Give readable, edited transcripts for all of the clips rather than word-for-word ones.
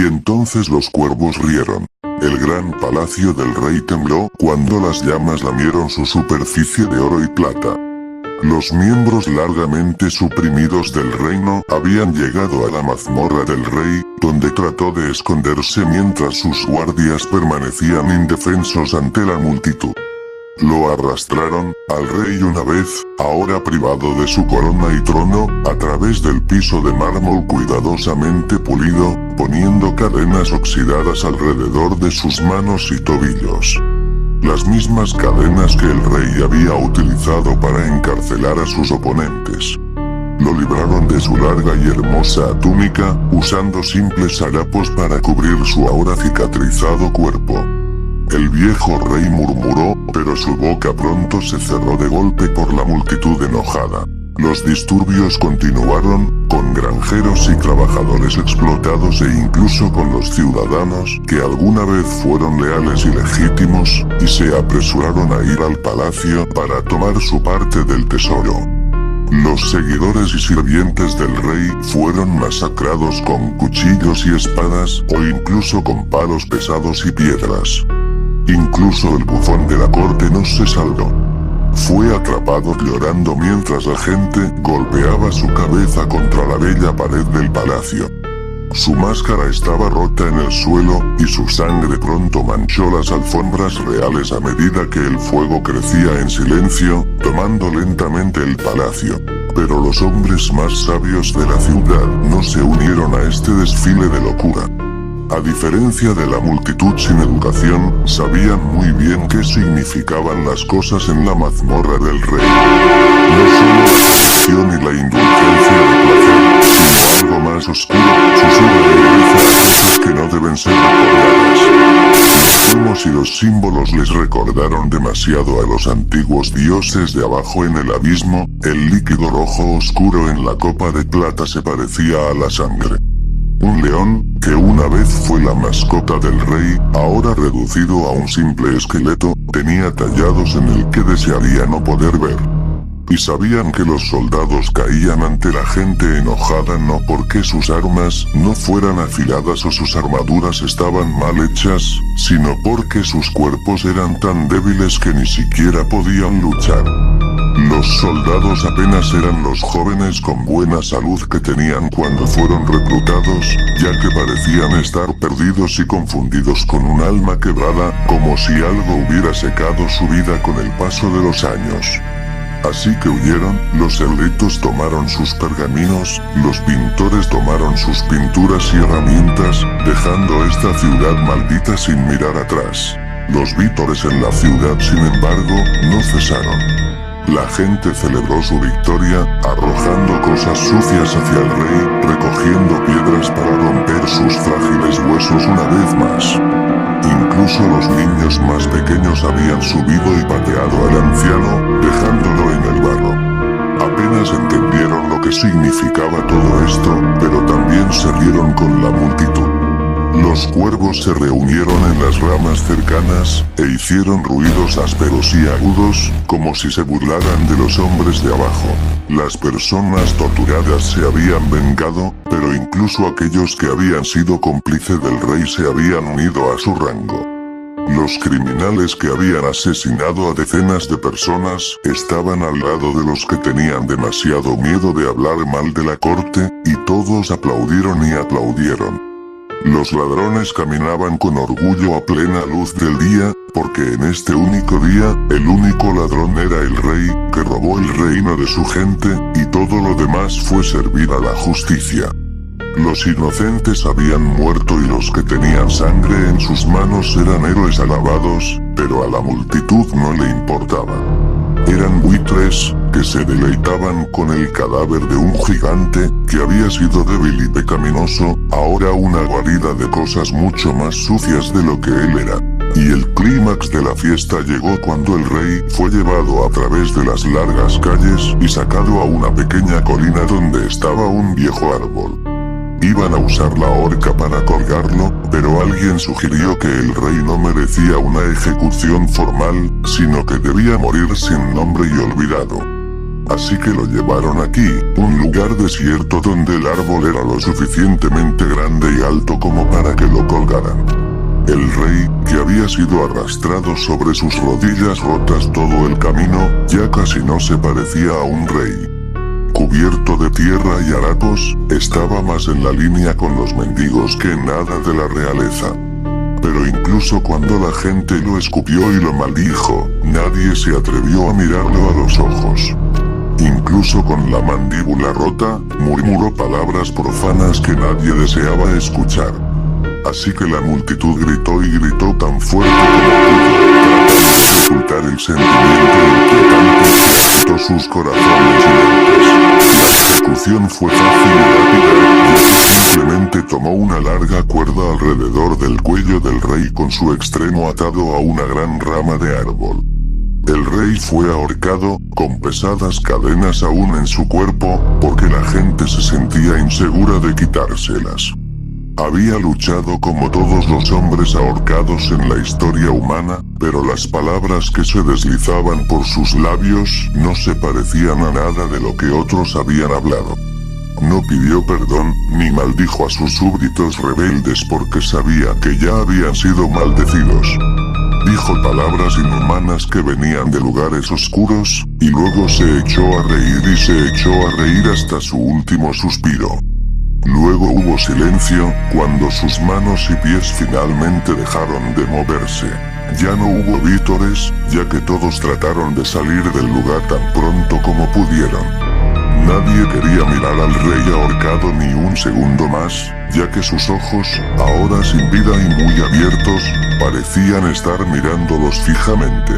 Y entonces los cuervos rieron. El gran palacio del rey tembló cuando las llamas lamieron su superficie de oro y plata. Los miembros largamente suprimidos del reino habían llegado a la mazmorra del rey, donde trató de esconderse mientras sus guardias permanecían indefensos ante la multitud. Lo arrastraron, al rey una vez, ahora privado de su corona y trono, a través del piso de mármol cuidadosamente pulido, poniendo cadenas oxidadas alrededor de sus manos y tobillos. Las mismas cadenas que el rey había utilizado para encarcelar a sus oponentes. Lo libraron de su larga y hermosa túnica, usando simples harapos para cubrir su ahora cicatrizado cuerpo. El viejo rey murmuró, pero su boca pronto se cerró de golpe por la multitud enojada. Los disturbios continuaron, con granjeros y trabajadores explotados e incluso con los ciudadanos que alguna vez fueron leales y legítimos, y se apresuraron a ir al palacio para tomar su parte del tesoro. Los seguidores y sirvientes del rey fueron masacrados con cuchillos y espadas, o incluso con palos pesados y piedras. Incluso el bufón de la corte no se salvó. Fue atrapado llorando mientras la gente golpeaba su cabeza contra la bella pared del palacio. Su máscara estaba rota en el suelo, y su sangre pronto manchó las alfombras reales a medida que el fuego crecía en silencio, tomando lentamente el palacio. Pero los hombres más sabios de la ciudad no se unieron a este desfile de locura. A diferencia de la multitud sin educación, sabían muy bien qué significaban las cosas en la mazmorra del rey. No solo la corrupción y la indulgencia de placer, sino algo más oscuro, susurra de belleza a cosas que no deben ser recordadas. Los humos y los símbolos les recordaron demasiado a los antiguos dioses de abajo en el abismo. El líquido rojo oscuro en la copa de plata se parecía a la sangre. Un león, que una vez fue la mascota del rey, ahora reducido a un simple esqueleto, tenía tallados en el que desearía no poder ver. Y sabían que los soldados caían ante la gente enojada no porque sus armas no fueran afiladas o sus armaduras estaban mal hechas, sino porque sus cuerpos eran tan débiles que ni siquiera podían luchar. Los soldados apenas eran los jóvenes con buena salud que tenían cuando fueron reclutados, ya que parecían estar perdidos y confundidos con un alma quebrada, como si algo hubiera secado su vida con el paso de los años. Así que huyeron, los eruditos tomaron sus pergaminos, los pintores tomaron sus pinturas y herramientas, dejando esta ciudad maldita sin mirar atrás. Los vítores en la ciudad, sin embargo, no cesaron. La gente celebró su victoria, arrojando cosas sucias hacia el rey, recogiendo piedras para romper sus frágiles huesos una vez más. Incluso los niños más pequeños habían subido y pateado al anciano, dejándolo en el barro. Apenas entendieron lo que significaba todo esto, pero también se rieron con la multitud. Los cuervos se reunieron en las ramas cercanas, e hicieron ruidos ásperos y agudos, como si se burlaran de los hombres de abajo. Las personas torturadas se habían vengado, pero incluso aquellos que habían sido cómplices del rey se habían unido a su rango. Los criminales que habían asesinado a decenas de personas estaban al lado de los que tenían demasiado miedo de hablar mal de la corte, y todos aplaudieron y aplaudieron. Los ladrones caminaban con orgullo a plena luz del día, porque en este único día, el único ladrón era el rey, que robó el reino de su gente, y todo lo demás fue servir a la justicia. Los inocentes habían muerto y los que tenían sangre en sus manos eran héroes alabados, pero a la multitud no le importaba. Eran buitres, que se deleitaban con el cadáver de un gigante, que había sido débil y pecaminoso, ahora una guarida de cosas mucho más sucias de lo que él era. Y el clímax de la fiesta llegó cuando el rey fue llevado a través de las largas calles y sacado a una pequeña colina donde estaba un viejo árbol. Iban a usar la horca para colgarlo, pero alguien sugirió que el rey no merecía una ejecución formal, sino que debía morir sin nombre y olvidado. Así que lo llevaron aquí, un lugar desierto donde el árbol era lo suficientemente grande y alto como para que lo colgaran. El rey, que había sido arrastrado sobre sus rodillas rotas todo el camino, ya casi no se parecía a un rey. Cubierto de tierra y harapos, estaba más en la línea con los mendigos que en nada de la realeza. Pero incluso cuando la gente lo escupió y lo maldijo, nadie se atrevió a mirarlo a los ojos. Incluso con la mandíbula rota, murmuró palabras profanas que nadie deseaba escuchar. Así que la multitud gritó y gritó tan fuerte como pudo, tratando de ocultar el sentimiento inquietante que agitó sus corazones y mentes. La ejecución fue fácil y rápida, ya que simplemente tomó una larga cuerda alrededor del cuello del rey con su extremo atado a una gran rama de árbol. El rey fue ahorcado, con pesadas cadenas aún en su cuerpo, porque la gente se sentía insegura de quitárselas. Había luchado como todos los hombres ahorcados en la historia humana, pero las palabras que se deslizaban por sus labios no se parecían a nada de lo que otros habían hablado. No pidió perdón, ni maldijo a sus súbditos rebeldes porque sabía que ya habían sido maldecidos. Dijo palabras inhumanas que venían de lugares oscuros, y luego se echó a reír y se echó a reír hasta su último suspiro. Luego hubo silencio, cuando sus manos y pies finalmente dejaron de moverse. Ya no hubo vítores, ya que todos trataron de salir del lugar tan pronto como pudieron. Nadie quería mirar al rey ahorcado ni un segundo más, ya que sus ojos, ahora sin vida y muy abiertos, parecían estar mirándolos fijamente.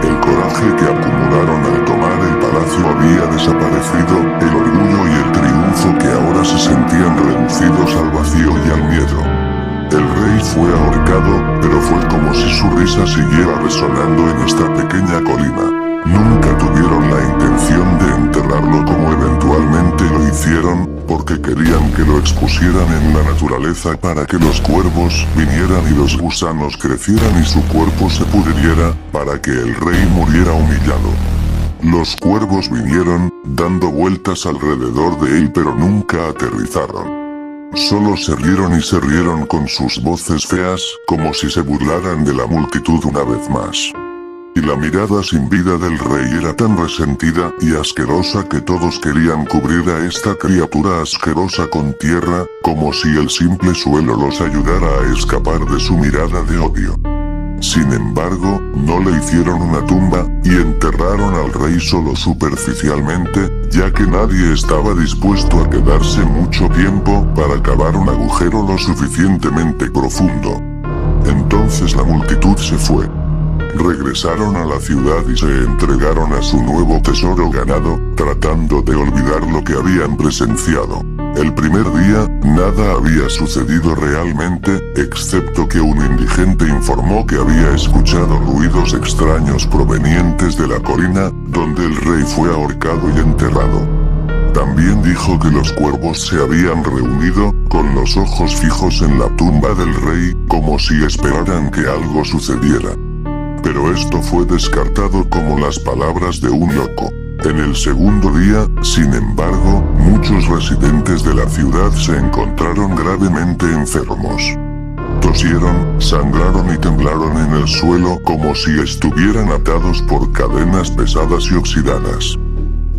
El coraje que acumularon al tomar el palacio había desaparecido, el orgullo y el triunfo que ahora se sentían reducidos al vacío y al miedo. El rey fue ahorcado, pero fue como si su risa siguiera resonando en esta pequeña colina. Nunca tuvieron la intención de enterrarlo como eventualmente lo hicieron, porque querían que lo expusieran en la naturaleza para que los cuervos vinieran y los gusanos crecieran y su cuerpo se pudriera, para que el rey muriera humillado. Los cuervos vinieron, dando vueltas alrededor de él pero nunca aterrizaron. Solo se rieron y se rieron con sus voces feas, como si se burlaran de la multitud una vez más. Y la mirada sin vida del rey era tan resentida y asquerosa que todos querían cubrir a esta criatura asquerosa con tierra, como si el simple suelo los ayudara a escapar de su mirada de odio. Sin embargo, no le hicieron una tumba, y enterraron al rey solo superficialmente, ya que nadie estaba dispuesto a quedarse mucho tiempo para cavar un agujero lo suficientemente profundo. Entonces la multitud se fue. Regresaron a la ciudad y se entregaron a su nuevo tesoro ganado, tratando de olvidar lo que habían presenciado. El primer día, nada había sucedido realmente, excepto que un indigente informó que había escuchado ruidos extraños provenientes de la colina, donde el rey fue ahorcado y enterrado. También dijo que los cuervos se habían reunido, con los ojos fijos en la tumba del rey, como si esperaran que algo sucediera. Pero esto fue descartado como las palabras de un loco. En el segundo día, sin embargo, muchos residentes de la ciudad se encontraron gravemente enfermos. Tosieron, sangraron y temblaron en el suelo como si estuvieran atados por cadenas pesadas y oxidadas.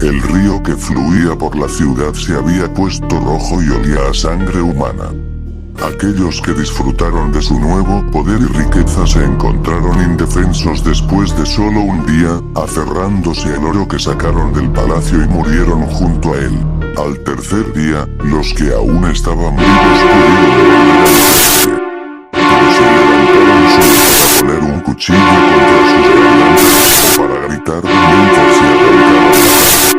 El río que fluía por la ciudad se había puesto rojo y olía a sangre humana. Aquellos que disfrutaron de su nuevo poder y riqueza se encontraron indefensos después de solo un día, aferrándose al oro que sacaron del palacio y murieron junto a él. Al tercer día, los que aún estaban vivos pudieron volver pero se levantaron solo para poner un cuchillo contra sus gargantas o para gritar mientras se arrancaban.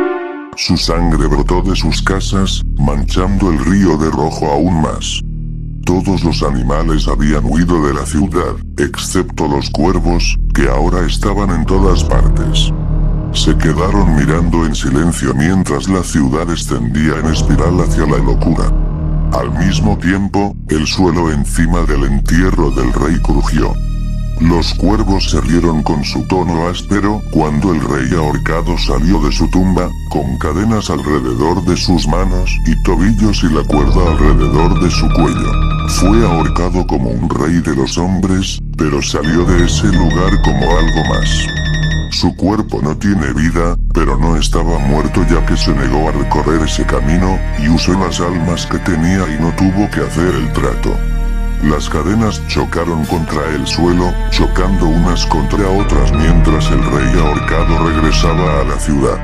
Su sangre brotó de sus casas, manchando el río de rojo aún más. Todos los animales habían huido de la ciudad, excepto los cuervos, que ahora estaban en todas partes. Se quedaron mirando en silencio mientras la ciudad descendía en espiral hacia la locura. Al mismo tiempo, el suelo encima del entierro del rey crujió. Los cuervos se rieron con su tono áspero cuando el rey ahorcado salió de su tumba, con cadenas alrededor de sus manos y tobillos y la cuerda alrededor de su cuello. Fue ahorcado como un rey de los hombres, pero salió de ese lugar como algo más. Su cuerpo no tiene vida, pero no estaba muerto ya que se negó a recorrer ese camino, y usó las almas que tenía y no tuvo que hacer el trato. Las cadenas chocaron contra el suelo, chocando unas contra otras mientras el rey ahorcado regresaba a la ciudad.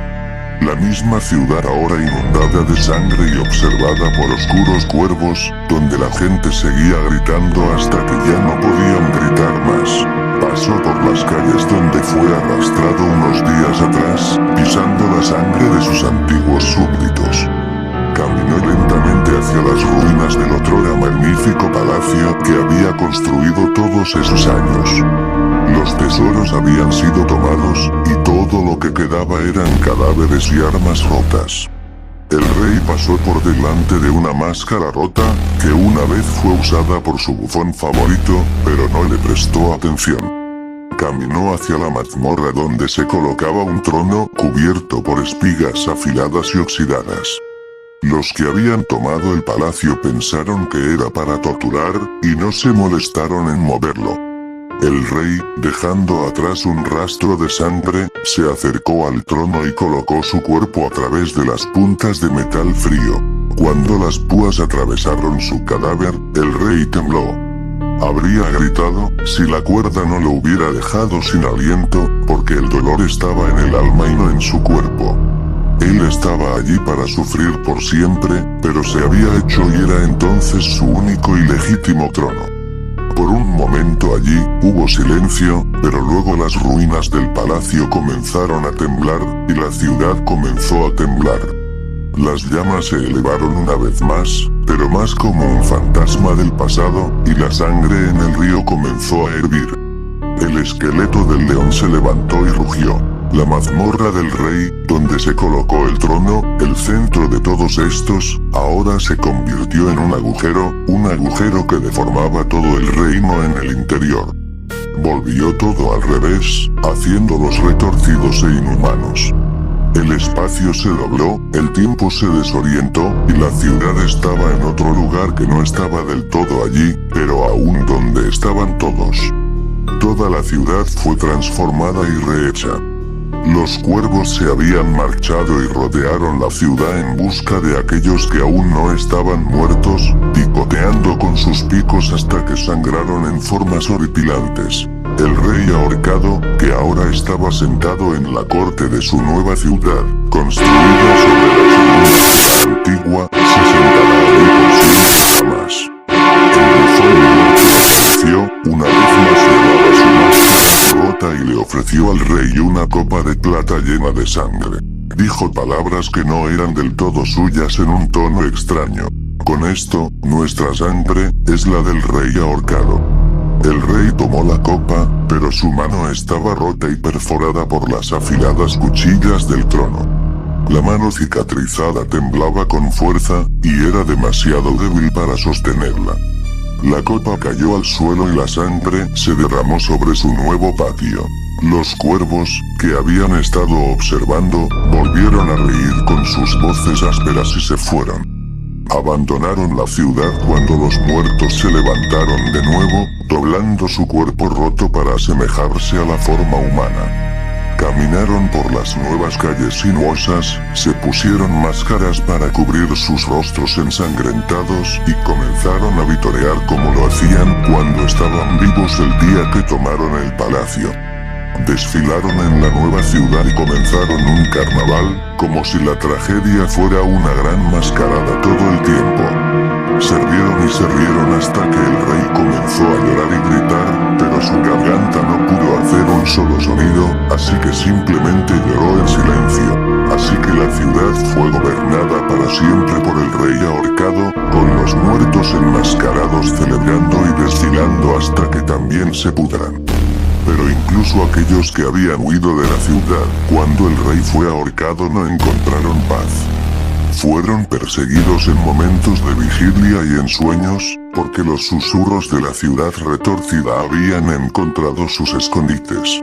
La misma ciudad ahora inundada de sangre y observada por oscuros cuervos, donde la gente seguía gritando hasta que ya no podían gritar más. Pasó por las calles donde fue arrastrado unos días atrás, pisando la sangre de sus antiguos súbditos. Caminó lentamente hacia las ruinas del otrora magnífico palacio que había construido todos esos años. Los tesoros habían sido tomados, y todo lo que quedaba eran cadáveres y armas rotas. El rey pasó por delante de una máscara rota, que una vez fue usada por su bufón favorito, pero no le prestó atención. Caminó hacia la mazmorra donde se colocaba un trono cubierto por espigas afiladas y oxidadas. Los que habían tomado el palacio pensaron que era para torturar, y no se molestaron en moverlo. El rey, dejando atrás un rastro de sangre, se acercó al trono y colocó su cuerpo a través de las puntas de metal frío. Cuando las púas atravesaron su cadáver, el rey tembló. Habría gritado, si la cuerda no lo hubiera dejado sin aliento, porque el dolor estaba en el alma y no en su cuerpo. Él estaba allí para sufrir por siempre, pero se había hecho y era entonces su único y legítimo trono. Por un momento allí hubo silencio, pero luego las ruinas del palacio comenzaron a temblar, y la ciudad comenzó a temblar. Las llamas se elevaron una vez más, pero más como un fantasma del pasado, y la sangre en el río comenzó a hervir. El esqueleto del león se levantó y rugió. La mazmorra del rey, donde se colocó el trono, el centro de todos estos, ahora se convirtió en un agujero que deformaba todo el reino en el interior. Volvió todo al revés, haciéndolos retorcidos e inhumanos. El espacio se dobló, el tiempo se desorientó, y la ciudad estaba en otro lugar que no estaba del todo allí, pero aún donde estaban todos. Toda la ciudad fue transformada y rehecha. Los cuervos se habían marchado y rodearon la ciudad en busca de aquellos que aún no estaban muertos, picoteando con sus picos hasta que sangraron en formas horripilantes. El rey ahorcado, que ahora estaba sentado en la corte de su nueva ciudad, construida sobre la ciudad antigua, se sentará allí por siempre jamás. El bufón apareció, una vez más llevaba su máscara rota y le ofreció al rey una copa de plata llena de sangre. Dijo palabras que no eran del todo suyas en un tono extraño. Con esto, nuestra sangre es la del rey ahorcado. El rey tomó la copa, pero su mano estaba rota y perforada por las afiladas cuchillas del trono. La mano cicatrizada temblaba con fuerza, y era demasiado débil para sostenerla. La copa cayó al suelo y la sangre se derramó sobre su nuevo patio. Los cuervos, que habían estado observando, volvieron a reír con sus voces ásperas y se fueron. Abandonaron la ciudad cuando los muertos se levantaron de nuevo, doblando su cuerpo roto para asemejarse a la forma humana. Caminaron por las nuevas calles sinuosas, se pusieron máscaras para cubrir sus rostros ensangrentados y comenzaron a vitorear como lo hacían cuando estaban vivos el día que tomaron el palacio. Desfilaron en la nueva ciudad y comenzaron un carnaval, como si la tragedia fuera una gran mascarada todo el tiempo. Se rieron y se rieron hasta que el rey comenzó a llorar y gritar, pero su garganta no pudo hacer un solo sonido, así que simplemente lloró en silencio. Así que la ciudad fue gobernada para siempre por el rey ahorcado, con los muertos enmascarados celebrando y desfilando hasta que también se pudran. Pero incluso aquellos que habían huido de la ciudad, cuando el rey fue ahorcado no encontraron paz. Fueron perseguidos en momentos de vigilia y en sueños, porque los susurros de la ciudad retorcida habían encontrado sus escondites.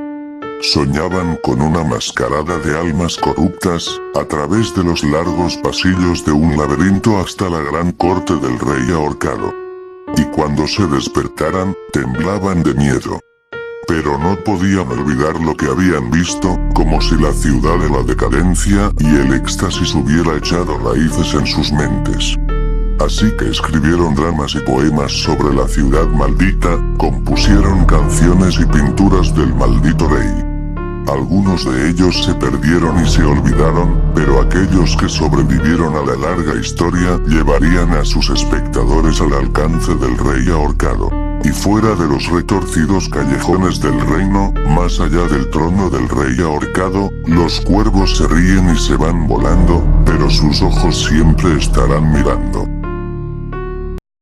Soñaban con una mascarada de almas corruptas, a través de los largos pasillos de un laberinto hasta la gran corte del rey ahorcado. Y cuando se despertaran, temblaban de miedo. Pero no podían olvidar lo que habían visto, como si la ciudad de la decadencia y el éxtasis hubiera echado raíces en sus mentes. Así que escribieron dramas y poemas sobre la ciudad maldita, compusieron canciones y pinturas del maldito rey. Algunos de ellos se perdieron y se olvidaron, pero aquellos que sobrevivieron a la larga historia llevarían a sus espectadores al alcance del rey ahorcado. Y fuera de los retorcidos callejones del reino, más allá del trono del rey ahorcado, los cuervos se ríen y se van volando, pero sus ojos siempre estarán mirando.